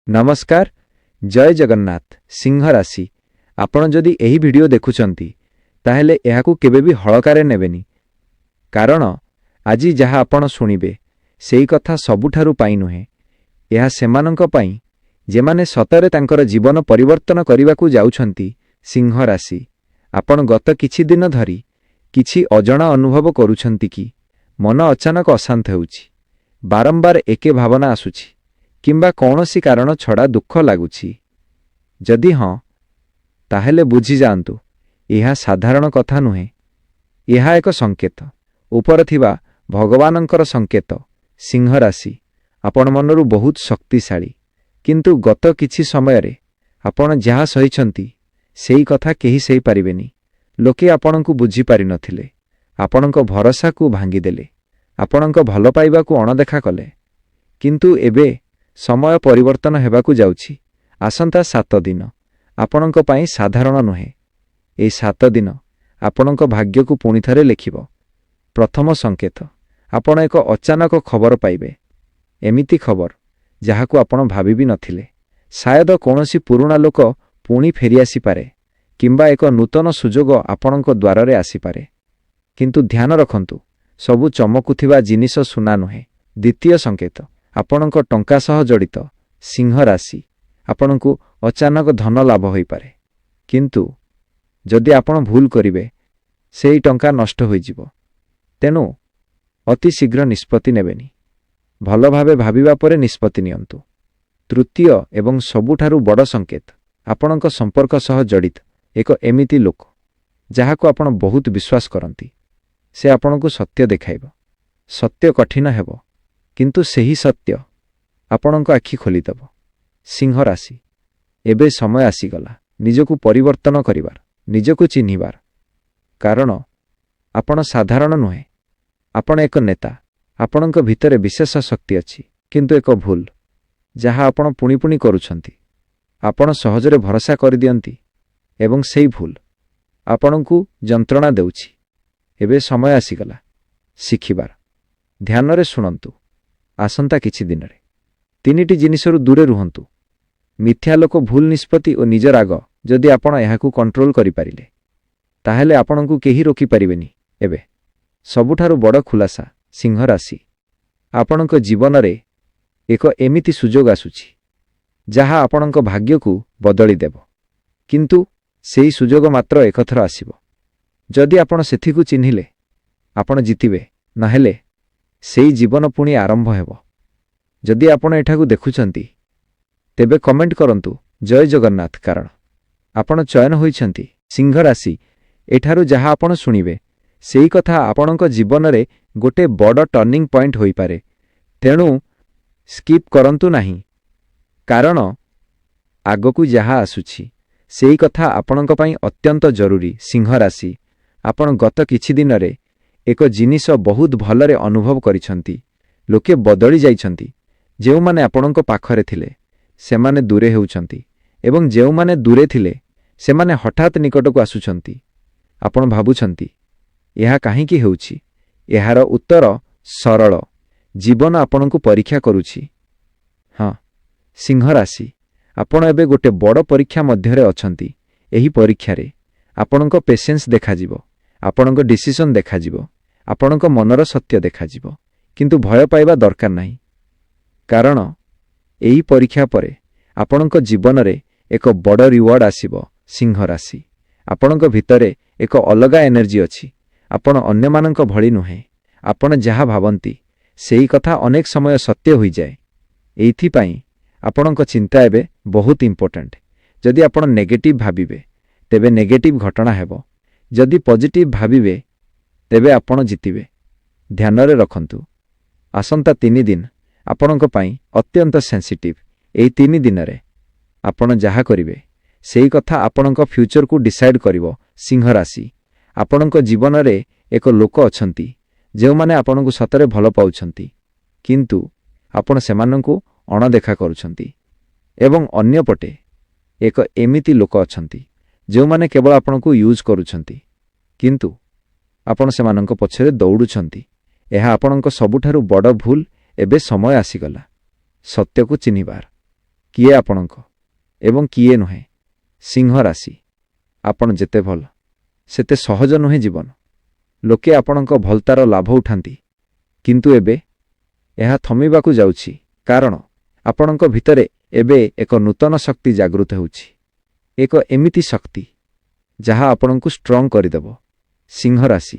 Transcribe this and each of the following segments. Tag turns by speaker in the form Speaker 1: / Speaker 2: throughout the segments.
Speaker 1: नमस्कार जय जगन्नाथ सिंह राशि आपण जदि एही वीडियो देखुचंती ताहेले एहाकू केबे भी हळकारे नेबेनी कारण आजी जहा आपण सुनिबे सेई कथा सबुठारु पाई नुहे एहा सेमानंक पाई जेमाने सतरे तांकर जीवन परिवर्तन करिवाकू जाउछंती। सिंह राशि आपण गत किछि दिन धरी किछि अजणा अनुभव करूछंती कि मन अचानक अशांत हेउछि, बारंबार एके भावना आसुछि किंबा कौनसी कारण छड़ा दुख लगुछि। जदि हाँ ताहेले बुझी जांतु यह साधारण कथा नुहे, यह एक संकेत ऊपर थिबा भगवानंकर संकेत। सिंह राशि आपण मनरु बहुत शक्तिशाली, किंतु गत किछि समय रे आपण जहा सहिछंती सेई कथा केही सही पारिबेनी। लोके आपणंकु बुझी पारि नथिले, आपणंक भरोसा को भांगी देले, आपणंक भल पाइबा को अणदेखा कले। किंतु एबे समय परिवर्तन हेबाकू जाउछि। आसंता 7 दिन आपणंक पाई साधारण नुहे। ए 7 दिन आपणंक भाग्य को पुणी थरे लेखिबो। प्रथम संकेत, आपण एक अचानक खबर पाइबे, एमिति खबर जहाकू आपण भाबी भी नथिले। शायद कोनोसी पुराणा लोक पुणी फेरी आसी पारे किंबा एक नूतन सुजोग आपणंक द्वार रे आसी पारे। किंतु ध्यान रखंतु सबु चमकुथिबा जिनिस सुना नुहे। द्वितीय संकेत, आपणंक टंका सह जड़ित। सिंह राशि आपणंकु अचानक धन लाभ होई पारे, किंतु जदि आपण भूल करिवे सेई टंका नष्ट होई जिवो। तेनु अति शीघ्र निष्पत्ति नेबेनी, भल भावे भाबिबा परे निष्पत्ति नियंतु। तृतीय एवं सबुठारु बड़ संकेत, आपणंक संपर्क सह जड़ित एक एमिति लोक जहाकू आपण बहुत विश्वास करंती। से आपणंकु सत्य देखाइबो। सत्य कठिन हेबो, किंतु सेही सत्य आपणंक आखि खोलिदेव। सिंह राशि एबे समय आसीगला निजकू परिवर्तन करिवार, निजकू चिन्हिबार। कारण आपण साधारण नुहे, आपण एक नेता। आपणंक भितरे विशेष शक्ति अछि, किंतु एक भूल जहा आपण पुणी पुणी करूछंती। आपण सहजरे भरोसा कर दियंती एवं सेई भूल आपणंकु जंत्रणा देउछि। एबे समय आसीगला शिखिबार। ध्यान रे सुनंतु आसंता किछि दिन रे 3टी जिनिसरु दूरे रुहंतु। मिथ्या लोक, भूल निष्पत्ति और निज राग जदि आपण एहाकू कंट्रोल करि पारिले ताहेले आपणंकु केही रोकी पारिबेनी। एबे सबुठारु बड़ खुलासा, सिंह राशि आपणंक जीवन रे एक एमिति सुजोग आसुछि जहा आपणंक भाग्य को बदली देव। किंतु सेई सुजोग मात्र एकथर आसिबो। जदि आपण सेथिकू चिन्हिले आपण जितिबे, नहेले सेई जीवन पुणी आरंभ हेबो। जदि आपण एठाकू देखुछंती तेबे कमेंट करंतु जय जगन्नाथ, कारण आपण चयन होइछंती। सिंह राशि एठारु जहा आपण सुनिबे सेई कथा आपणंक जीवन रे गोटे बड़ टर्निंग पॉइंट होई पारे। तेणु स्किप करंतु नाही, कारण आगकू जहा आसुछि सेई कथा आपणंक पई अत्यंत जरूरी। सिंह राशि आपण गत किछि दिन रे एक जिनिस बहुत भलरे अनुभव करिछंती। लोके बदली जाइछंती। जेउ माने आपणंक पाखरे थिले सेमाने दूरे हेउछंती एवं जेउ माने दूरे थिले सेमाने हठात निकटको आसुछंती। आपण भाबुछंती एहा काहेकि हेउछि? एहार उत्तर सरल, जीवन आपणंकु परीक्षा करूछि। हाँ सिंह राशि आपण एबे गोटे बड़ परीक्षा मध्यरे अछंती। एही परीक्षा रे आपणंक पेशेंस देखाजिबो, आपणंक डिसिजन देखाजिबो, आपणंक मनर सत्य देखाजिबो। किंतु भय पाइबा दरकार नाही, कारण एही परीक्षा परे आपणंक जीवन रे एक बड़ रिवार्ड आसीबो। सिंह राशि आपणंक भितरे एक अलगा एनर्जी अछि। आपण अन्य मानंक भଳି नुहे। आपण जहा भावंती सेई कथा अनेक समय सत्य होई जाय। एथि पई आपणंक चिंता एबे बहुत इंपोर्टेंट। जदि आपण नेगेटिव भाबिबे तेबे नेगेटिव घटना हेबो, जदि पॉजिटिव भाबिबे तेबे आपण जितिबे। ध्यान रे रखंतु आसंता 3 दिन आपणंक पई अत्यंत सेंसिटिव। एई 3 दिन रे आपण जहा करिवे सेई कथा आपणंक फ्यूचर को डिसाइड करिवो। सिंह राशि आपणंक जीवन रे एक लोक अछंती जेउ माने आपणंकु सतरे भल पाउछंती, किंतु आपण सेमानंकु अणदेखा करूछंती। एवं अन्य पटे एक एमिति लोक अछंती जेउ माने केवल आपणंकु यूज करूछंती, किंतु आपण सेमानंक पछरे दौडुछंती। एहा आपणंक सबुठारु बड़ भूल। एबे समय आसीगला सत्य को चिन्हिबार। କିଏ ଆପଣଙ୍କ ଏବଂ କିଏ ନୁହେଁ। ସିଂହ ରାଶି, ଆପଣ ଯେତେ ଭଲ ସେତେ ସହଜ ନୁହେଁ ଜୀବନ। ଲୋକେ ଆପଣଙ୍କ ଭଲତାର ଲାଭ ଉଠାନ୍ତି, କିନ୍ତୁ ଏବେ ଏହା ଥମିବାକୁ ଯାଉଛି, କାରଣ ଆପଣଙ୍କ ଭିତରେ ଏବେ ଏକ ନୂତନ ଶକ୍ତି ଜାଗୃତ ହେଉଛି। ଏକ ଏମିତି ଶକ୍ତି ଯାହା ଆପଣଙ୍କୁ ଷ୍ଟ୍ରଙ୍ଗ କରିଦେବ। ସିଂହ ରାଶି,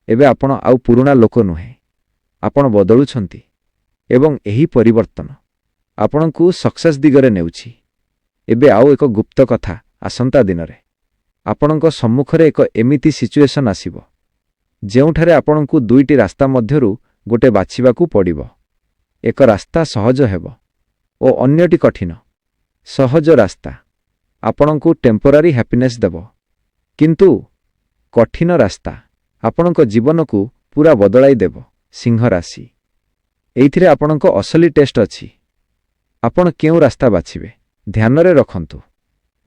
Speaker 1: ଏବେ ଆପଣ ଆଉ ପୁରୁଣା ଲୋକ ନୁହେଁ। ଆପଣ ବଦଳୁଛନ୍ତି ଏବଂ ଏହି ପରିବର୍ତ୍ତନ ଆପଣଙ୍କୁ ସକ୍ସେସ୍ ଦିଗରେ ନେଉଛି। ଏବେ ଆଉ ଏକ ଗୁପ୍ତ କଥା, ଆସନ୍ତା ଦିନରେ ଆପଣଙ୍କ ସମ୍ମୁଖରେ ଏକ ଏମିତି ସିଚୁଏସନ୍ ଆସିବ ଯେଉଁଠାରେ ଆପଣଙ୍କୁ ଦୁଇଟି ରାସ୍ତା ମଧ୍ୟରୁ ଗୋଟେ ବାଛିବାକୁ ପଡ଼ିବ। ଏକ ରାସ୍ତା ସହଜ ହେବ ଓ ଅନ୍ୟଟି କଠିନ। ସହଜ ରାସ୍ତା ଆପଣଙ୍କୁ ଟେମ୍ପୋରାରୀ ହ୍ୟାପିନେସ୍ ଦେବ, କିନ୍ତୁ କଠିନ ରାସ୍ତା ଆପଣଙ୍କ ଜୀବନକୁ ପୁରା ବଦଳାଇ ଦେବ। ସିଂହ ରାଶି, ଏଇଥିରେ ଆପଣଙ୍କ ଅସଲି ଟେଷ୍ଟ ଅଛି। ଆପଣ କେଉଁ ରାସ୍ତା ବାଛିବେ ଧ୍ୟାନରେ ରଖନ୍ତୁ।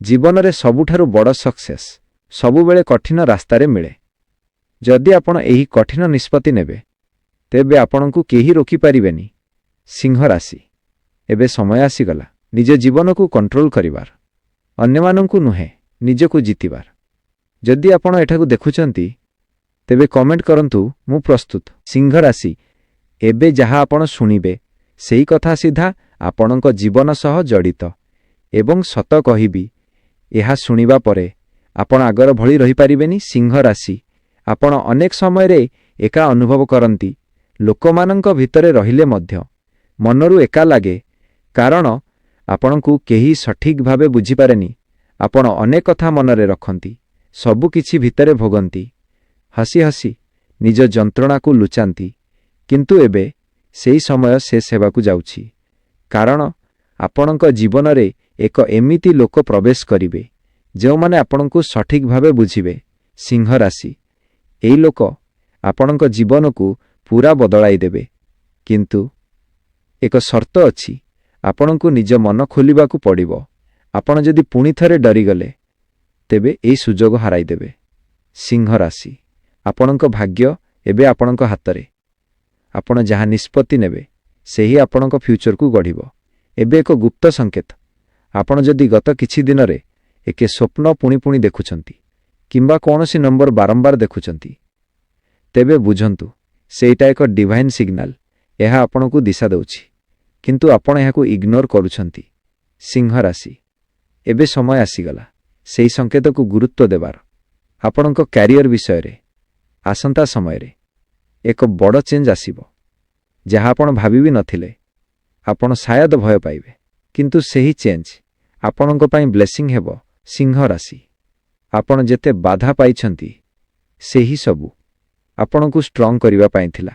Speaker 1: ଜୀବନରେ ସବୁଠାରୁ ବଡ଼ ସକ୍ସେସ୍ ସବୁବେଳେ କଠିନ ରାସ୍ତାରେ ମିଳେ। ଯଦି ଆପଣ ଏହି କଠିନ ନିଷ୍ପତ୍ତି ନେବେ, ତେବେ ଆପଣଙ୍କୁ କେହି ରୋକିପାରିବେନି। ସିଂହ ରାଶି, ଏବେ ସମୟ ଆସିଗଲା ନିଜ ଜୀବନକୁ କଣ୍ଟ୍ରୋଲ କରିବାର, ଅନ୍ୟମାନଙ୍କୁ ନୁହେଁ, ନିଜକୁ ଜିତିବାର। ଯଦି ଆପଣ ଏଠାକୁ ଦେଖୁଛନ୍ତି, ତେବେ କମେଣ୍ଟ କରନ୍ତୁ, ମୁଁ ପ୍ରସ୍ତୁତ। ସିଂହ ରାଶି, ଏବେ ଯାହା ଆପଣ ଶୁଣିବେ ସେହି କଥା ସିଧା ଆପଣଙ୍କ ଜୀବନ ସହ ଜଡ଼ିତ। ଏବଂ ସତ କହିବି, ଏହା ଶୁଣିବା ପରେ ଆପଣ ଆଗର ଭଳି ରହିପାରିବେନି। ସିଂହ ରାଶି, ଆପଣ ଅନେକ ସମୟରେ ଏକା ଅନୁଭବ କରନ୍ତି। ଲୋକମାନଙ୍କ ଭିତରେ ରହିଲେ ମଧ୍ୟ ମନରୁ ଏକା ଲାଗେ, କାରଣ ଆପଣଙ୍କୁ କେହି ସଠିକ୍ ଭାବେ ବୁଝିପାରେନି। ଆପଣ ଅନେକ କଥା ମନରେ ରଖନ୍ତି, ସବୁକିଛି ଭିତରେ ଭୋଗନ୍ତି, ହସି ହସି ନିଜ ଯନ୍ତ୍ରଣାକୁ ଲୁଚାନ୍ତି। କିନ୍ତୁ ଏବେ ସେହି ସମୟ ଶେଷ ହେବାକୁ ଯାଉଛି, କାରଣ ଆପଣଙ୍କ ଜୀବନରେ ଏକ ଏମିତି ଲୋକ ପ୍ରବେଶ କରିବେ ଯେଉଁମାନେ ଆପଣଙ୍କୁ ସଠିକ୍ ଭାବେ ବୁଝିବେ। ସିଂହ ରାଶି, ଏହି ଲୋକ ଆପଣଙ୍କ ଜୀବନକୁ ପୁରା ବଦଳାଇ ଦେବେ, କିନ୍ତୁ ଏକ ସର୍ତ୍ତ ଅଛି, ଆପଣଙ୍କୁ ନିଜ ମନ ଖୋଲିବାକୁ ପଡ଼ିବ। ଆପଣ ଯଦି ପୁଣି ଥରେ ଡରିଗଲେ, ତେବେ ଏହି ସୁଯୋଗ ହରାଇଦେବେ। ସିଂହ ରାଶି, ଆପଣଙ୍କ ଭାଗ୍ୟ ଏବେ ଆପଣଙ୍କ ହାତରେ। ଆପଣ ଯାହା ନିଷ୍ପତ୍ତି ନେବେ, ସେହି ଆପଣଙ୍କ ଫ୍ୟୁଚରକୁ ଗଢ଼ିବ। ଏବେ ଏକ ଗୁପ୍ତ ସଂକେତ, ଆପଣ ଯଦି ଗତ କିଛି ଦିନରେ ଏକେ ସ୍ୱପ୍ନ ପୁଣି ପୁଣି ଦେଖୁଛନ୍ତି କିମ୍ବା କୌଣସି ନମ୍ବର ବାରମ୍ବାର ଦେଖୁଛନ୍ତି, ତେବେ ବୁଝନ୍ତୁ ସେଇଟା ଏକ ଡିଭାଇନ୍ ସିଗ୍ନାଲ। ଏହା ଆପଣଙ୍କୁ ଦିଶା ଦେଉଛି, କିନ୍ତୁ ଆପଣ ଏହାକୁ ଇଗ୍ନୋର କରୁଛନ୍ତି। ସିଂହ ରାଶି, ଏବେ ସମୟ ଆସିଗଲା ସେହି ସଂକେତକୁ ଗୁରୁତ୍ୱ ଦେବାର। ଆପଣଙ୍କ କ୍ୟାରିୟର ବିଷୟରେ ଆସନ୍ତା ସମୟରେ ଏକ ବଡ଼ ଚେଞ୍ଜ ଆସିବ, ଯାହା ଆପଣ ଭାବିବି ନଥିଲେ। ଆପଣ ସାୟଦ ଭୟ ପାଇବେ, କିନ୍ତୁ ସେହି ଚେଞ୍ଜ ଆପଣଙ୍କ ପାଇଁ ବ୍ଲେସିଂ ହେବ। ସିଂହ ରାଶି, ଆପଣ ଯେତେ ବାଧା ପାଇଛନ୍ତି, ସେହି ସବୁ ଆପଣଙ୍କୁ ଷ୍ଟ୍ରଙ୍ଗ କରିବା ପାଇଁ ଥିଲା।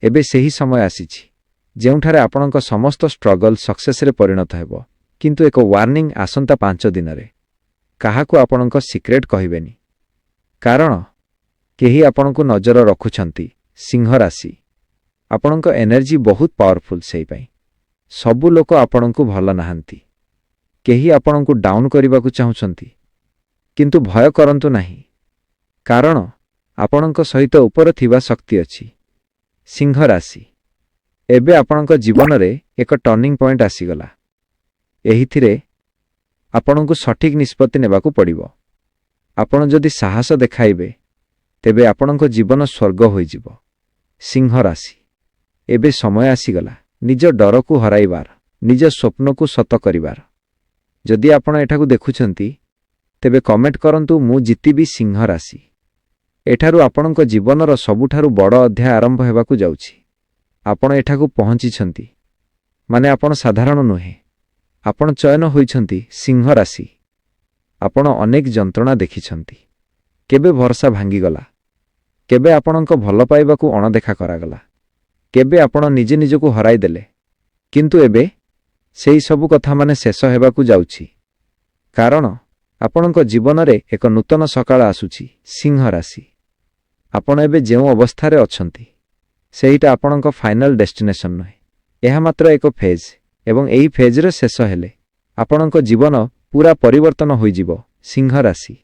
Speaker 1: ଏବେ ସେହି ସମୟ ଆସିଛି ଯେଉଁଠାରେ ଆପଣଙ୍କ ସମସ୍ତ ଷ୍ଟ୍ରଗଲ ସକ୍ସେସରେ ପରିଣତ ହେବ। କିନ୍ତୁ ଏକ ୱାର୍ଣ୍ଣିଂ, ଆସନ୍ତା 5 ଦିନରେ କାହାକୁ ଆପଣଙ୍କ ସିକ୍ରେଟ କହିବେନି, କାରଣ କେହି ଆପଣଙ୍କୁ ନଜର ରଖୁଛନ୍ତି। ସିଂହ ରାଶି, ଆପଣଙ୍କ ଏନର୍ଜି ବହୁତ ପାୱାରଫୁଲ୍, ସେଇପାଇଁ ସବୁ ଲୋକ ଆପଣଙ୍କୁ ଭଲ ନାହାନ୍ତି। କେହି ଆପଣଙ୍କୁ ଡାଉନ୍ କରିବାକୁ ଚାହୁଁଛନ୍ତି, କିନ୍ତୁ ଭୟ କରନ୍ତୁ ନାହିଁ, କାରଣ ଆପଣଙ୍କ ସହିତ ଉପରେ ଥିବା ଶକ୍ତି ଅଛି। ସିଂହ ରାଶି, ଏବେ ଆପଣଙ୍କ ଜୀବନରେ ଏକ ଟର୍ଣ୍ଣିଂ ପଏଣ୍ଟ ଆସିଗଲା। ଏହିଥିରେ ଆପଣଙ୍କୁ ସଠିକ୍ ନିଷ୍ପତ୍ତି ନେବାକୁ ପଡ଼ିବ। ଆପଣ ଯଦି ସାହସ ଦେଖାଇବେ, ତେବେ ଆପଣଙ୍କ ଜୀବନ ସ୍ୱର୍ଗ ହୋଇଯିବ। ସିଂହ ରାଶି, ଏବେ ସମୟ ଆସିଗଲା ନିଜ ଡରକୁ ହରାଇବାର, ନିଜ ସ୍ୱପ୍ନକୁ ସତ କରିବାର। ଯଦି ଆପଣ ଏଠାକୁ ଦେଖୁଛନ୍ତି, ତେବେ କମେଣ୍ଟ କରନ୍ତୁ, ମୁଁ ଜିତିବି। ସିଂହ ରାଶି, ଏଠାରୁ ଆପଣଙ୍କ ଜୀବନର ସବୁଠାରୁ ବଡ଼ ଅଧ୍ୟାୟ ଆରମ୍ଭ ହେବାକୁ ଯାଉଛି। ଆପଣ ଏଠାକୁ ପହଞ୍ଚିଛନ୍ତି ମାନେ ଆପଣ ସାଧାରଣ ନୁହେଁ, ଆପଣ ଚୟନ ହୋଇଛନ୍ତି। ସିଂହ ରାଶି, ଆପଣ ଅନେକ ଯନ୍ତ୍ରଣା ଦେଖିଛନ୍ତି। କେବେ ଭରସା ଭାଙ୍ଗିଗଲା, କେବେ ଆପଣଙ୍କ ଭଲ ପାଇବାକୁ ଅଣଦେଖା କରାଗଲା, କେବେ ଆପଣ ନିଜେ ନିଜକୁ ହରାଇଦେଲେ। କିନ୍ତୁ ଏବେ ସେହି ସବୁ କଥା ମାନେ ଶେଷ ହେବାକୁ ଯାଉଛି, କାରଣ ଆପଣଙ୍କ ଜୀବନରେ ଏକ ନୂତନ ସକାଳ ଆସୁଛି। ସିଂହ ରାଶି, ଆପଣ ଏବେ ଯେଉଁ ଅବସ୍ଥାରେ ଅଛନ୍ତି, ସେଇଟା ଆପଣଙ୍କ ଫାଇନାଲ ଡେଷ୍ଟିନେସନ୍ ନୁହେଁ। ଏହା ମାତ୍ର ଏକ ଫେଜ୍, ଏବଂ ଏହି ଫେଜ୍ର ଶେଷ ହେଲେ ଆପଣଙ୍କ ଜୀବନ ପୁରା ପରିବର୍ତ୍ତନ ହୋଇଯିବ। ସିଂହ ରାଶି,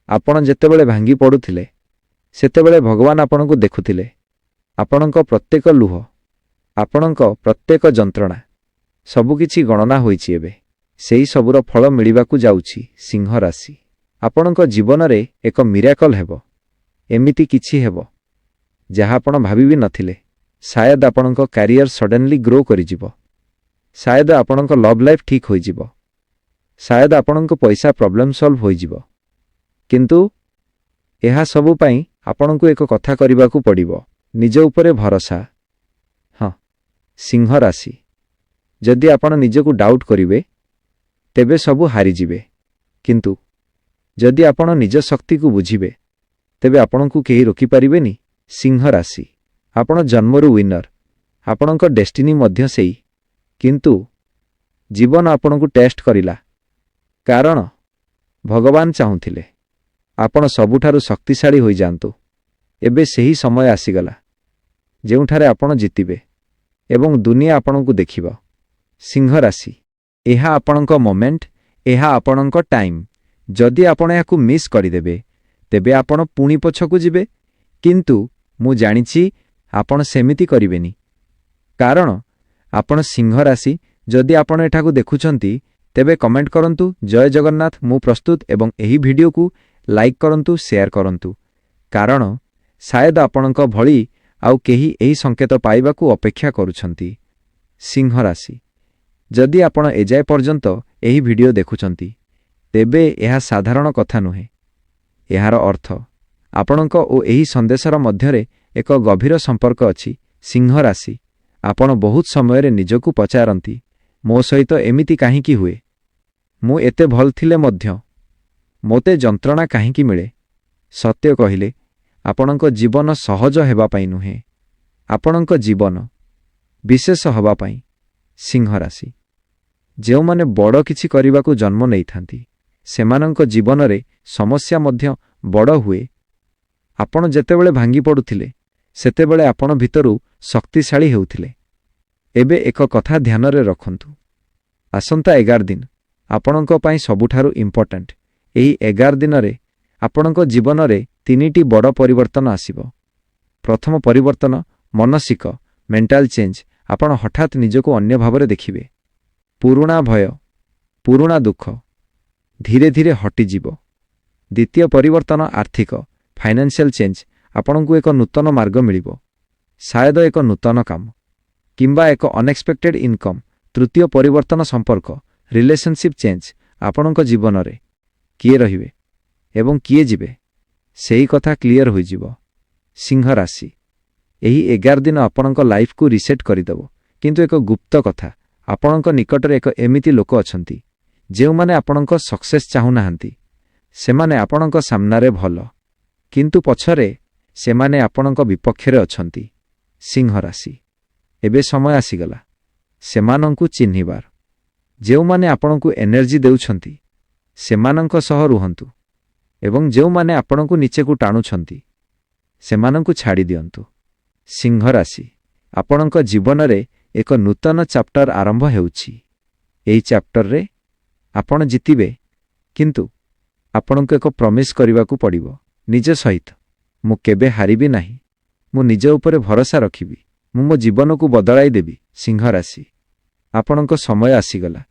Speaker 1: ଆପଣ ଯେତେବେଳେ ଭାଙ୍ଗି ପଡ଼ୁଥିଲେ, ସେତେବେଳେ ଭଗବାନ ଆପଣଙ୍କୁ ଦେଖୁଥିଲେ। ଆପଣଙ୍କ ପ୍ରତ୍ୟେକ ଲୁହ, ଆପଣଙ୍କ ପ୍ରତ୍ୟେକ ଯନ୍ତ୍ରଣା ସବୁକିଛି ଗଣନା ହୋଇଛି ଏବେ। ସେହି ସବୁର ଫଳ ମିଳିବାକୁ ଯାଉଛି ସିଂହ ରାଶି। ଆପଣଙ୍କ ଜୀବନରେ ଏକ ମିରାକଲ ହେବ। ଏମିତି କିଛି ହେବ ଯାହା ଆପଣ ଭାବି ବି ନଥିଲେ। ସାୟଦ ଆପଣଙ୍କ କ୍ୟାରିୟର ସଡେନଲି ଗ୍ରୋ କରିଯିବ। ସାୟଦ ଆପଣଙ୍କ ଲଭ୍ ଲାଇଫ୍ ଠିକ୍ ହୋଇଯିବ। ସାୟଦ ଆପଣଙ୍କ ପଇସା ପ୍ରୋବ୍ଲେମ୍ ସଲ୍ଭ ହୋଇଯିବ। କିନ୍ତୁ ଏହା ସବୁ ପାଇଁ ଆପଣଙ୍କୁ ଏକ କଥା କରିବାକୁ ପଡ଼ିବ, ନିଜ ଉପରେ ଭରସା। ହଁ, ସିଂହ ରାଶି, ଯଦି ଆପଣ ନିଜକୁ ଡାଉଟ୍ କରିବେ ତେବେ ସବୁ ହାରିଯିବେ। କିନ୍ତୁ ଯଦି ଆପଣ ନିଜ ଶକ୍ତିକୁ ବୁଝିବେ ତେବେ ଆପଣଙ୍କୁ କେହି ରୋକିପାରିବେନି। ସିଂହ ରାଶି, ଆପଣ ଜନ୍ମରୁ ୱିନର। ଆପଣଙ୍କ ଡେଷ୍ଟିନି ମଧ୍ୟ ସେଇ। କିନ୍ତୁ ଜୀବନ ଆପଣଙ୍କୁ ଟେଷ୍ଟ କରିଲା। କାରଣ ଭଗବାନ ଚାହୁଁଥିଲେ ଆପଣ ସବୁଠାରୁ ଶକ୍ତିଶାଳୀ ହୋଇଯାଆନ୍ତୁ। ଏବେ ସେହି ସମୟ ଆସିଗଲା ଯେଉଁଠାରେ ଆପଣ ଜିତିବେ ଏବଂ ଦୁନିଆ ଆପଣଙ୍କୁ ଦେଖିବ। ସିଂହ ରାଶି, ଏହା ଆପଣଙ୍କ ମୋମେଣ୍ଟ, ଏହା ଆପଣଙ୍କ ଟାଇମ୍। ଯଦି ଆପଣ ଏହାକୁ ମିସ୍ କରିଦେବେ ତେବେ ଆପଣ ପୁଣି ପଛକୁ ଯିବେ। କିନ୍ତୁ ମୁଁ ଜାଣିଛି ଆପଣ ସେମିତି କରିବେନି। କାରଣ ଆପଣ ସିଂହ ରାଶି। ଯଦି ଆପଣ ଏଠାକୁ ଦେଖୁଛନ୍ତି ତେବେ କମେଣ୍ଟ କରନ୍ତୁ ଜୟ ଜଗନ୍ନାଥ, ମୁଁ ପ୍ରସ୍ତୁତ, ଏବଂ ଏହି ଭିଡ଼ିଓକୁ ଲାଇକ୍ କରନ୍ତୁ, ସେୟାର କରନ୍ତୁ। କାରଣ ସାୟଦ ଆପଣଙ୍କ ଭଳି ଆଉ କେହି ଏହି ସଂକେତ ପାଇବାକୁ ଅପେକ୍ଷା କରୁଛନ୍ତି। ସିଂହ ରାଶି, ଯଦି ଆପଣ ଏଯାଏ ପର୍ଯ୍ୟନ୍ତ ଏହି ଭିଡ଼ିଓ ଦେଖୁଛନ୍ତି ତେବେ ଏହା ସାଧାରଣ କଥା ନୁହେଁ। ଏହାର ଅର୍ଥ ଆପଣଙ୍କ ଓ ଏହି ସନ୍ଦେଶର ମଧ୍ୟରେ ଏକ ଗଭୀର ସମ୍ପର୍କ ଅଛି। ସିଂହ ରାଶି, ଆପଣ ବହୁତ ସମୟରେ ନିଜକୁ ପଚାରନ୍ତି, ମୋ ସହିତ ଏମିତି କାହିଁକି ହୁଏ? ମୁଁ ଏତେ ଭଲ ଥିଲେ ମଧ୍ୟ ମୋତେ ଯନ୍ତ୍ରଣା କାହିଁକି ମିଳେ? ସତ୍ୟ କହିଲେ ଆପଣଙ୍କ ଜୀବନ ସହଜ ହେବା ପାଇଁ ନୁହେଁ, ଆପଣଙ୍କ ଜୀବନ ବିଶେଷ ହେବା ପାଇଁ। ସିଂହ ରାଶି, ଯେଉଁମାନେ ବଡ଼ କିଛି କରିବାକୁ ଜନ୍ମ ନେଇଥାନ୍ତି ସେମାନଙ୍କ ଜୀବନରେ ସମସ୍ୟା ମଧ୍ୟ ବଡ଼ ହୁଏ। ଆପଣ ଯେତେବେଳେ ଭାଙ୍ଗି ପଡ଼ୁଥିଲେ ସେତେବେଳେ ଆପଣ ଭିତରୁ ଶକ୍ତିଶାଳୀ ହେଉଥିଲେ। ଏବେ ଏକ କଥା ଧ୍ୟାନରେ ରଖନ୍ତୁ, ଆସନ୍ତା 11 ଦିନ ଆପଣଙ୍କ ପାଇଁ ସବୁଠାରୁ ଇମ୍ପୋର୍ଟାଣ୍ଟ। ଏହି 11 ଦିନରେ ଆପଣଙ୍କ ଜୀବନରେ 3ଟି ବଡ଼ ପରିବର୍ତ୍ତନ ଆସିବ। ପ୍ରଥମ ପରିବର୍ତ୍ତନ ମାନସିକ, ମେଣ୍ଟାଲ ଚେଞ୍ଜ। ଆପଣ ହଠାତ୍ ନିଜକୁ ଅନ୍ୟ ଭାବରେ ଦେଖିବେ। ପୁରୁଣା ଭୟ, ପୁରୁଣା ଦୁଃଖ ଧୀରେ ଧୀରେ ହଟିଯିବ। ଦ୍ୱିତୀୟ ପରିବର୍ତ୍ତନ ଆର୍ଥିକ, ଫାଇନାନ୍ସିଆଲ ଚେଞ୍ଜ। ଆପଣଙ୍କୁ ଏକ ନୂତନ ମାର୍ଗ ମିଳିବ, ସାୟଦ ଏକ ନୂତନ କାମ କିମ୍ବା ଏକ ଅନଏକ୍ସପେକ୍ଟେଡ୍ ଇନକମ୍। ତୃତୀୟ ପରିବର୍ତ୍ତନ ସମ୍ପର୍କ, ରିଲେସନସିପ୍ ଚେଞ୍ଜ। ଆପଣଙ୍କ ଜୀବନରେ କିଏ ରହିବେ ଏବଂ କିଏ ଯିବେ ସେହି କଥା କ୍ଲିୟର ହୋଇଯିବ। ସିଂହ ରାଶି, ଏହି 11 ଦିନ ଆପଣଙ୍କ ଲାଇଫକୁ ରିସେଟ୍ କରିଦେବ। କିନ୍ତୁ ଏକ ଗୁପ୍ତ କଥା, ଆପଣଙ୍କ ନିକଟରେ ଏକ ଏମିତି ଲୋକ ଅଛନ୍ତି ଯେଉଁମାନେ ଆପଣଙ୍କ ସକ୍ସେସ୍ ଚାହୁଁନାହାନ୍ତି। ସେମାନେ ଆପଣଙ୍କ ସାମ୍ନାରେ ଭଲ, କିନ୍ତୁ ପଛରେ ସେମାନେ ଆପଣଙ୍କ ବିପକ୍ଷରେ ଅଛନ୍ତି। ସିଂହ ରାଶି, ଏବେ ସମୟ ଆସିଗଲା ସେମାନଙ୍କୁ ଚିହ୍ନିବାର। ଯେଉଁମାନେ ଆପଣଙ୍କୁ ଏନର୍ଜି ଦେଉଛନ୍ତି ସେମାନଙ୍କ ସହ ରୁହନ୍ତୁ ଏବଂ ଯେଉଁମାନେ ଆପଣଙ୍କୁ ନିଚେକୁ ଟାଣୁଛନ୍ତି ସେମାନଙ୍କୁ ଛାଡ଼ି ଦିଅନ୍ତୁ। ସିଂହ ରାଶି, ଆପଣଙ୍କ ଜୀବନରେ ଏକ ନୂତନ ଚାପ୍ଟର ଆରମ୍ଭ ହେଉଛି। ଏହି ଚାପ୍ଟରରେ ଆପଣ ଜିତିବେ, କିନ୍ତୁ ଆପଣଙ୍କୁ ଏକ ପ୍ରମିସ୍ କରିବାକୁ ପଡ଼ିବ ନିଜ ସହିତ, ମୁଁ କେବେ ହାରିବି ନାହିଁ। ମୁଁ ନିଜ ଉପରେ ଭରସା ରଖିବି। ମୁଁ ମୋ ଜୀବନକୁ ବଦଳାଇ ଦେବି। ସିଂହ ରାଶି, ଆପଣଙ୍କ ସମୟ ଆସିଗଲା।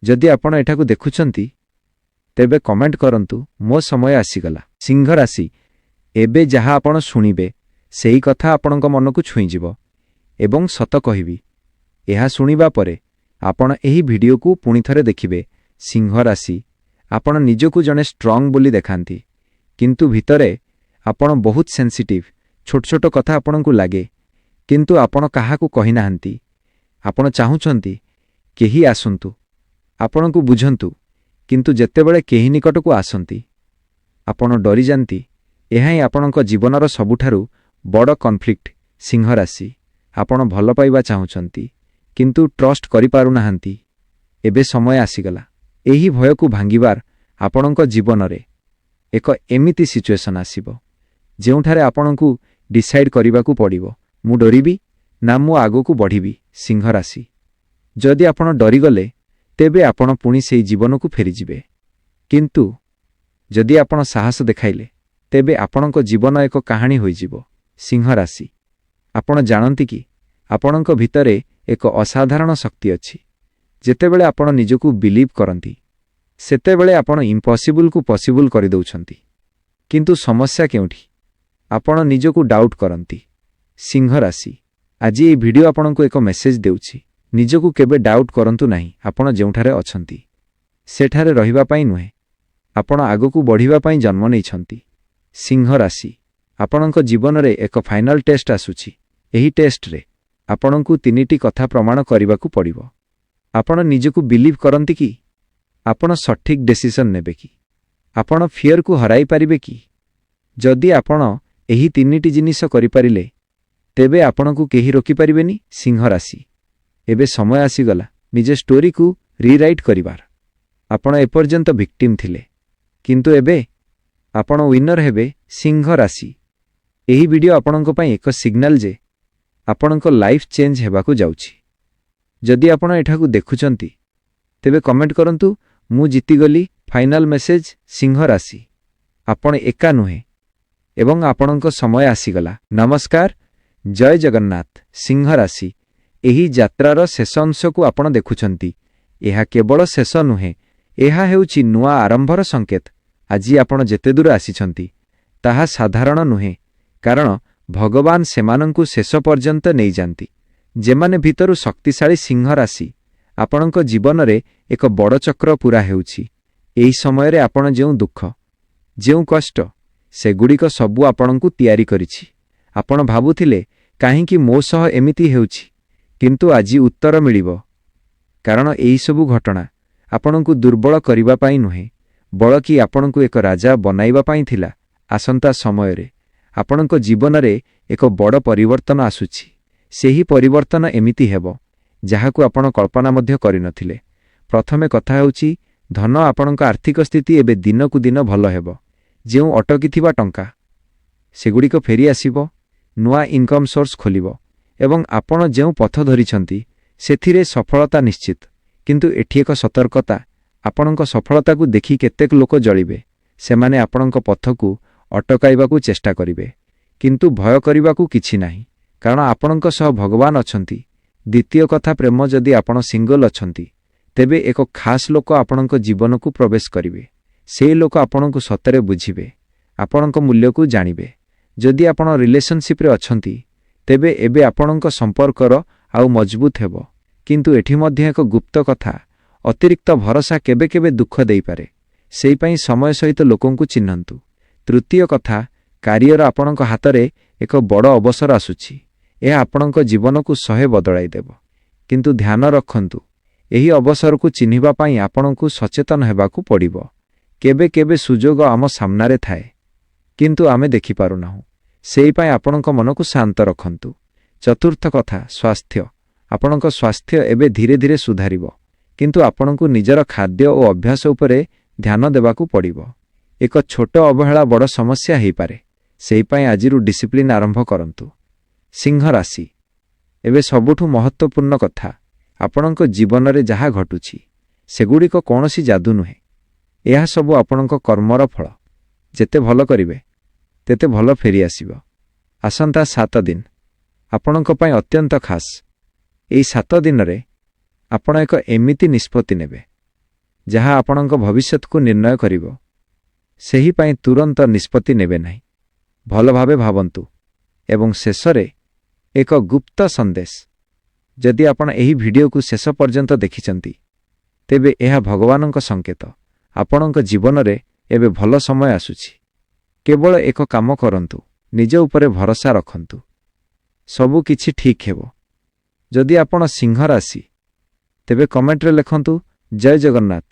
Speaker 1: ଯଦି ଆପଣ ଏଠାକୁ ଦେଖୁଛନ୍ତି ତେବେ କମେଣ୍ଟ କରନ୍ତୁ ମୋ ସମୟ ଆସିଗଲା। ସିଂହ ରାଶି, ଏବେ ଯାହା ଆପଣ ଶୁଣିବେ ସେହି କଥା ଆପଣଙ୍କ ମନକୁ ଛୁଇଁଯିବ। ଏବଂ ସତ କହିବି, ଏହା ଶୁଣିବା ପରେ ଆପଣ ଏହି ଭିଡ଼ିଓକୁ ପୁଣି ଥରେ ଦେଖିବେ। ସିଂହ ରାଶି, ଆପଣ ନିଜକୁ ଜଣେ ଷ୍ଟ୍ରଙ୍ଗ ବୋଲି ଦେଖାନ୍ତି, କିନ୍ତୁ ଭିତରେ ଆପଣ ବହୁତ ସେନ୍ସିଟିଭ୍। ଛୋଟ ଛୋଟ କଥା ଆପଣଙ୍କୁ ଲାଗେ, କିନ୍ତୁ ଆପଣ କାହାକୁ କହିନାହାନ୍ତି। ଆପଣ ଚାହୁଁଛନ୍ତି କେହି ଆସନ୍ତୁ, ଆପଣଙ୍କୁ ବୁଝନ୍ତୁ, କିନ୍ତୁ ଯେତେବେଳେ କେହି ନିକଟକୁ ଆସନ୍ତି ଆପଣ ଡରିଯାନ୍ତି। ଏହା ହିଁ ଆପଣଙ୍କ ଜୀବନର ସବୁଠାରୁ ବଡ଼ କନଫ୍ଲିକ୍ଟ। ସିଂହ ରାଶି, ଆପଣ ଭଲ ପାଇବା ଚାହୁଁଛନ୍ତି କିନ୍ତୁ ଟ୍ରଷ୍ଟ କରିପାରୁନାହାନ୍ତି। ଏବେ ସମୟ ଆସିଗଲା ଏହି ଭୟକୁ ଭାଙ୍ଗିବାର। ଆପଣଙ୍କ ଜୀବନରେ ଏକ ଏମିତି ସିଚୁଏସନ୍ ଆସିବ ଯେଉଁଠାରେ ଆପଣଙ୍କୁ ଡିସାଇଡ୍ କରିବାକୁ ପଡ଼ିବ, ମୁଁ ଡରିବି ନା ମୁଁ ଆଗକୁ ବଢ଼ିବି। ସିଂହ ରାଶି, ଯଦି ଆପଣ ଡରିଗଲେ ତେବେ ଆପଣ ପୁଣି ସେହି ଜୀବନକୁ ଫେରିଯିବେ। କିନ୍ତୁ ଯଦି ଆପଣ ସାହସ ଦେଖାଇଲେ ତେବେ ଆପଣଙ୍କ ଜୀବନ ଏକ କାହାଣୀ ହୋଇଯିବ। ସିଂହ ରାଶି, ଆପଣ ଜାଣନ୍ତି କି ଆପଣଙ୍କ ଭିତରେ ଏକ ଅସାଧାରଣ ଶକ୍ତି ଅଛି। ଯେତେବେଳେ ଆପଣ ନିଜକୁ ବିଲିଭ୍ କରନ୍ତି ସେତେବେଳେ ଆପଣ ଇମ୍ପସିବୁଲକୁ ପସିବୁଲ କରିଦେଉଛନ୍ତି। କିନ୍ତୁ ସମସ୍ୟା କେଉଁଠି? ଆପଣ ନିଜକୁ ଡାଉଟ୍ କରନ୍ତି। ସିଂହ ରାଶି, ଆଜି ଏହି ଭିଡ଼ିଓ ଆପଣଙ୍କୁ ଏକ ମେସେଜ ଦେଉଛି। ନିଜକୁ କେବେ ଡାଉଟ୍ କରନ୍ତୁ ନାହିଁ। ଆପଣ ଯେଉଁଠାରେ ଅଛନ୍ତି ସେଠାରେ ରହିବା ପାଇଁ ନୁହେଁ, ଆପଣ ଆଗକୁ ବଢ଼ିବା ପାଇଁ ଜନ୍ମ ନେଇଛନ୍ତି। ସିଂହ ରାଶି, ଆପଣଙ୍କ ଜୀବନରେ ଏକ ଫାଇନାଲ ଟେଷ୍ଟ ଆସୁଛି। ଏହି ଟେଷ୍ଟରେ ଆପଣଙ୍କୁ 3ଟି କଥା ପ୍ରମାଣ କରିବାକୁ ପଡ଼ିବ। ଆପଣ ନିଜକୁ ବିଲିଭ୍ କରନ୍ତି କି? ଆପଣ ସଠିକ୍ ଡିସିସନ୍ ନେବେ କି? ଆପଣ ଫିୟରକୁ ହରାଇ ପାରିବେ କି? ଯଦି ଆପଣ ଏହି 3ଟି ଜିନିଷ କରିପାରିଲେ ତେବେ ଆପଣଙ୍କୁ କେହି ରୋକିପାରିବେନି। ସିଂହ ରାଶି, ଏବେ ସମୟ ଆସିଗଲା ନିଜ ଷ୍ଟୋରିକୁ ରିରାଇଟ୍ କରିବାର। ଆପଣ ଏପର୍ଯ୍ୟନ୍ତ ଭିକ୍ଟିମ୍ ଥିଲେ, କିନ୍ତୁ ଏବେ ଆପଣ ୱିନର ହେବେ। ସିଂହ ରାଶି, ଏହି ଭିଡ଼ିଓ ଆପଣଙ୍କ ପାଇଁ ଏକ ସିଗ୍ନାଲ ଯେ ଆପଣଙ୍କ ଲାଇଫ୍ ଚେଞ୍ଜ ହେବାକୁ ଯାଉଛି। ଯଦି ଆପଣ ଏଠାକୁ ଦେଖୁଛନ୍ତି ତେବେ କମେଣ୍ଟ କରନ୍ତୁ, ମୁଁ ଜିତିଗଲି। ଫାଇନାଲ ମେସେଜ, ସିଂହ ରାଶି, ଆପଣ ଏକା ନୁହେଁ ଏବଂ ଆପଣଙ୍କ ସମୟ ଆସିଗଲା। ନମସ୍କାର, ଜୟ ଜଗନ୍ନାଥ। ସିଂହ ରାଶି, ଏହି ଯାତ୍ରାର ଶେଷ ଅଂଶକୁ ଆପଣ ଦେଖୁଛନ୍ତି। ଏହା କେବଳ ଶେଷ ନୁହେଁ, ଏହା ହେଉଛି ନୂଆ ଆରମ୍ଭର ସଂକେତ। ଆଜି ଆପଣ ଯେତେ ଦୂର ଆସିଛନ୍ତି ତାହା ସାଧାରଣ ନୁହେଁ, କାରଣ ଭଗବାନ ସେମାନଙ୍କୁ ଶେଷ ପର୍ଯ୍ୟନ୍ତ ନେଇଯାନ୍ତି ଯେମାନେ ଭିତରୁ ଶକ୍ତିଶାଳୀ। ସିଂହ ରାଶି, ଆପଣଙ୍କ ଜୀବନରେ ଏକ ବଡ଼ ଚକ୍ର ପୂରା ହେଉଛି। ଏହି ସମୟରେ ଆପଣ ଯେଉଁ ଦୁଃଖ, ଯେଉଁ କଷ୍ଟ, ସେଗୁଡ଼ିକ ସବୁ ଆପଣଙ୍କୁ ତିଆରି କରିଛି। ଆପଣ ଭାବୁଥିଲେ କାହିଁକି ମୋ ସହ ଏମିତି ହେଉଛି, କିନ୍ତୁ ଆଜି ଉତ୍ତର ମିଳିବ। କାରଣ ଏହିସବୁ ଘଟଣା ଆପଣଙ୍କୁ ଦୁର୍ବଳ କରିବା ପାଇଁ ନୁହେଁ, ବଳକି ଆପଣଙ୍କୁ ଏକ ରାଜା ବନାଇବା ପାଇଁ ଥିଲା। ଆସନ୍ତା ସମୟରେ ଆପଣଙ୍କ ଜୀବନରେ ଏକ ବଡ଼ ପରିବର୍ତ୍ତନ ଆସୁଛି। ସେହି ପରିବର୍ତ୍ତନ ଏମିତି ହେବ ଯାହାକୁ ଆପଣ କଳ୍ପନା ମଧ୍ୟ କରିନଥିଲେ। ପ୍ରଥମେ କଥା ହେଉଛି ଧନ। ଆପଣଙ୍କ ଆର୍ଥିକ ସ୍ଥିତି ଏବେ ଦିନକୁ ଦିନ ଭଲ ହେବ। ଯେଉଁ ଅଟକିଥିବା ଟଙ୍କା ସେଗୁଡ଼ିକ ଫେରିଆସିବ, ନୂଆ ଇନକମ୍ ସୋର୍ସ ଖୋଲିବ ଏବଂ ଆପଣ ଯେଉଁ ପଥ ଧରିଛନ୍ତି ସେଥିରେ ସଫଳତା ନିଶ୍ଚିତ। କିନ୍ତୁ ଏଠି ଏକ ସତର୍କତା, ଆପଣଙ୍କ ସଫଳତାକୁ ଦେଖି କେତେକ ଲୋକ ଜଳିବେ। ସେମାନେ ଆପଣଙ୍କ ପଥକୁ ଅଟକାଇବାକୁ ଚେଷ୍ଟା କରିବେ, କିନ୍ତୁ ଭୟ କରିବାକୁ କିଛି ନାହିଁ, କାରଣ ଆପଣଙ୍କ ସହ ଭଗବାନ ଅଛନ୍ତି। ଦ୍ୱିତୀୟ କଥା, ପ୍ରେମ। ଯଦି ଆପଣ ସିଙ୍ଗଲ ଅଛନ୍ତି ତେବେ ଏକ ଖାସ୍ ଲୋକ ଆପଣଙ୍କ ଜୀବନକୁ ପ୍ରବେଶ କରିବେ। ସେହି ଲୋକ ଆପଣଙ୍କୁ ସତରେ ବୁଝିବେ, ଆପଣଙ୍କ ମୂଲ୍ୟକୁ ଜାଣିବେ। ଯଦି ଆପଣ ରିଲେସନସିପ୍ରେ ଅଛନ୍ତି ତେବେ ଏବେ ଆପଣଙ୍କ ସମ୍ପର୍କର ଆଉ ମଜବୁତ ହେବ। କିନ୍ତୁ ଏଠି ମଧ୍ୟ ଏକ ଗୁପ୍ତ କଥା, ଅତିରିକ୍ତ ଭରସା କେବେ କେବେ ଦୁଃଖ ଦେଇପାରେ। ସେହିପାଇଁ ସମୟ ସହିତ ଲୋକଙ୍କୁ ଚିହ୍ନନ୍ତୁ। ତୃତୀୟ କଥା, କ୍ୟାରିୟର। ଆପଣଙ୍କ ହାତରେ ଏକ ବଡ଼ ଅବସର ଆସୁଛି। ଏହା ଆପଣଙ୍କ ଜୀବନକୁ 100 ବଦଳାଇ ଦେବ। କିନ୍ତୁ ଧ୍ୟାନ ରଖନ୍ତୁ, ଏହି ଅବସରକୁ ଚିହ୍ନିବା ପାଇଁ ଆପଣଙ୍କୁ ସଚେତନ ହେବାକୁ ପଡ଼ିବ। କେବେ କେବେ ସୁଯୋଗ ଆମ ସାମ୍ନାରେ ଥାଏ, କିନ୍ତୁ ଆମେ ଦେଖିପାରୁନାହୁଁ। ସେହିପାଇଁ ଆପଣଙ୍କ ମନକୁ ଶାନ୍ତ ରଖନ୍ତୁ। ଚତୁର୍ଥ କଥା, ସ୍ୱାସ୍ଥ୍ୟ। ଆପଣଙ୍କ ସ୍ୱାସ୍ଥ୍ୟ ଏବେ ଧୀରେ ଧୀରେ ସୁଧାରିବ, କିନ୍ତୁ ଆପଣଙ୍କୁ ନିଜର ଖାଦ୍ୟ ଓ ଅଭ୍ୟାସ ଉପରେ ଧ୍ୟାନ ଦେବାକୁ ପଡ଼ିବ। ଏକ ଛୋଟ ଅବହେଳା ବଡ଼ ସମସ୍ୟା ହୋଇପାରେ। ସେହିପାଇଁ ଆଜିରୁ ଡିସିପ୍ଲିନ୍ ଆରମ୍ଭ କରନ୍ତୁ। ସିଂହ ରାଶି, ଏବେ ସବୁଠୁ ମହତ୍ତ୍ୱପୂର୍ଣ୍ଣ କଥା, ଆପଣଙ୍କ ଜୀବନରେ ଯାହା ଘଟୁଛି ସେଗୁଡ଼ିକ କୌଣସି ଯାଦୁ ନୁହେଁ। ଏହା ସବୁ ଆପଣଙ୍କ କର୍ମର ଫଳ। ଯେତେ ଭଲ କରିବେ ତେତେ ଭଲ ଫେରିଆସିବ। ଆସନ୍ତା 7 ଦିନ ଆପଣଙ୍କ ପାଇଁ ଅତ୍ୟନ୍ତ ଖାସ୍। ଏହି 7 ଦିନରେ ଆପଣ ଏକ ଏମିତି ନିଷ୍ପତ୍ତି ନେବେ ଯାହା ଆପଣଙ୍କ ଭବିଷ୍ୟତକୁ ନିର୍ଣ୍ଣୟ କରିବ। ସେହିପାଇଁ ତୁରନ୍ତ ନିଷ୍ପତ୍ତି ନେବେ ନାହିଁ, ଭଲ ଭାବେ ଭାବନ୍ତୁ। ଏବଂ ଶେଷରେ ଏକ ଗୁପ୍ତ ସନ୍ଦେଶ, ଯଦି ଆପଣ ଏହି ଭିଡ଼ିଓକୁ ଶେଷ ପର୍ଯ୍ୟନ୍ତ ଦେଖିଛନ୍ତି ତେବେ ଏହା ଭଗବାନଙ୍କ ସଂକେତ। ଆପଣଙ୍କ ଜୀବନରେ ଏବେ ଭଲ ସମୟ ଆସୁଛି। କେବଳ ଏକ କାମ କରନ୍ତୁ, ନିଜ ଉପରେ ଭରସା ରଖନ୍ତୁ। ସବୁ କିଛି ଠିକ୍ ହେବ। ଯଦି ଆପଣ ସିଂହ ରାଶି ତେବେ କମେଣ୍ଟରେ ଲେଖନ୍ତୁ ଜୟ ଜଗନ୍ନାଥ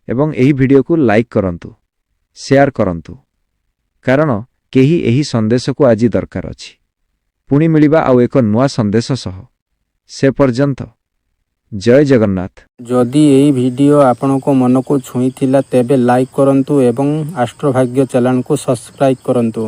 Speaker 1: ଏବଂ ଏହି ଭିଡ଼ିଓକୁ ଲାଇକ୍ କରନ୍ତୁ, ସେୟାର କରନ୍ତୁ, କାରଣ କେହି ଏହି ସନ୍ଦେଶକୁ ଆଜି ଦରକାର ଅଛି। ପୁଣି ମିଳିବା ଆଉ ଏକ ନୂଆ ସନ୍ଦେଶ ସହ। ସେ ପର୍ଯ୍ୟନ୍ତ ଜୟ ଜଗନ୍ନାଥ।
Speaker 2: ଯଦି ଏହି ଭିଡ଼ିଓ ଆପଣଙ୍କ ମନକୁ ଛୁଇଁଥିଲା ତେବେ ଲାଇକ୍ କରନ୍ତୁ ଏବଂ ଆଷ୍ଟ୍ରୋଭାଗ୍ୟ ଚ୍ୟାନେଲକୁ ସବସ୍କ୍ରାଇବ୍ କରନ୍ତୁ।